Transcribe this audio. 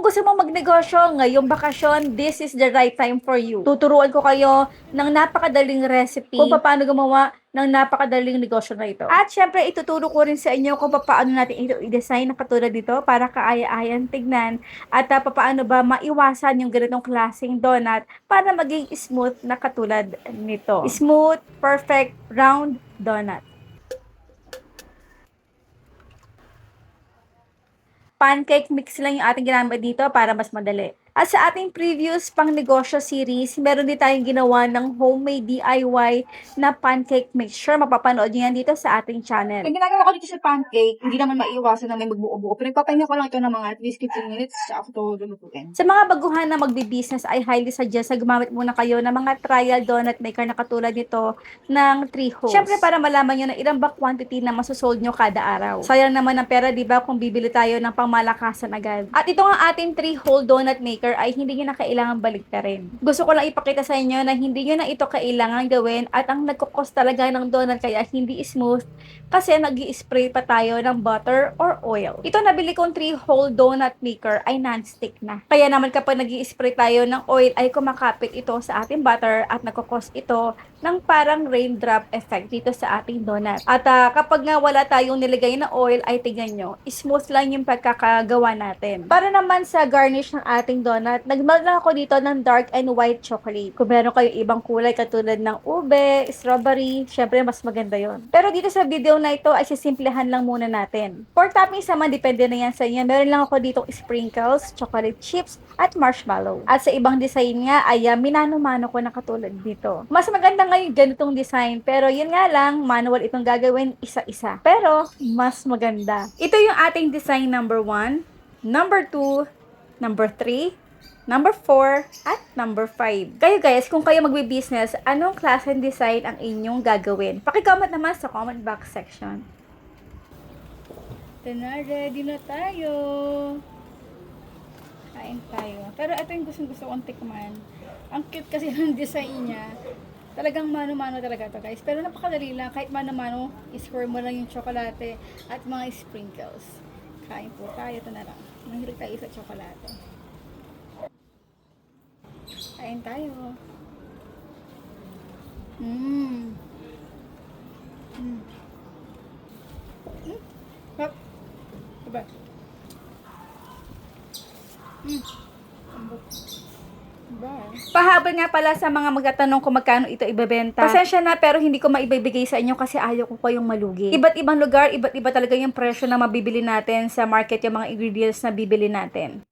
Kung gusto mo magnegosyo ngayong bakasyon, this is the right time for you. Tuturuan ko kayo ng napakadaling recipe kung paano gumawa ng napakadaling negosyo na ito. At syempre, ituturo ko rin sa inyo kung paano natin ito i-design na katulad dito para kaaya-ayan tignan at paano ba maiwasan yung ganitong klaseng donut para maging smooth na katulad nito. Smooth, perfect, round donut. Pancake mix lang yung ating ginamit dito para mas madali. At sa ating previous pang negosyo series, meron din tayong ginawa ng homemade DIY na pancake mixture. Mapapanood nyo yan dito sa ating channel. Yung ginagawa ko dito sa pancake, hindi naman maiiwasan na may magbuo-buo. Pero nagpapahinga ko lang ito ng mga at least 15 minutes sa ako ito lulutuin. Sa mga baguhan na magbi-business, I highly suggest na gumamit muna kayo ng mga trial donut maker na katulad nito ng 3 holes. Syempre para malaman nyo na ilang ba quantity na masosold nyo kada araw. Sayang naman ang pera, di ba, kung bibili tayo ng pangmalakasan agad. At ito ang ating 3-hole donut maker ay hindi nyo na kailangan baliktarin. Gusto ko lang ipakita sa inyo na hindi nyo na ito kailangan gawin at ang nagkukos talaga ng donut kaya hindi smooth kasi nag-i-spray pa tayo ng butter or oil. Ito nabili kong 3-hole donut maker ay non-stick na. Kaya naman kapag nag-i-spray tayo ng oil ay kumakapit ito sa ating butter at nagkukos ito ng parang raindrop effect dito sa ating donut. At kapag nga wala tayong nilagay na oil ay tignan nyo, smooth lang yung pagkakagawa natin. Para naman sa garnish ng ating donut, nagmelt lang ako dito ng dark and white chocolate. Kung meron kayong ibang kulay katulad ng ube, strawberry, syempre mas maganda yon. Pero dito sa video na ito ay sisimplihan lang muna natin. For toppings naman, depende na yan sa inyo. Meron lang ako dito sprinkles, chocolate chips, at marshmallow. At sa ibang design nga ay minano-mano ko na katulad dito. Mas maganda nga yung ganitong design, pero yun nga lang, manual itong gagawin isa-isa. Pero mas maganda. Ito yung ating design number 1, number 2, number 3, number 4, at number 5. Kayo guys, kung kayo magbi-business, anong klaseng design ang inyong gagawin? Paki-comment naman sa comment box section. Ito na, ready na tayo. Kain tayo. Pero ito yung gusto kong tikman. Ang cute kasi ng design niya. Talagang mano-mano talaga to guys. Pero napakadali lang. Kahit mano-mano, i-score mo lang yung tsokolate at mga sprinkles. Kain po tayo. Ito na lang. Mahilig tayo sa tsokolate. Kain tayo. Hop. Diba? Pahabol nga pala sa mga magtatanong kung magkano ito ibebenta. Pasensya na pero hindi ko maibibigay sa inyo kasi ayaw ko kayong malugi. Iba't ibang lugar, iba't iba talaga yung presyo na mabibili natin sa market, yung mga ingredients na bibili natin.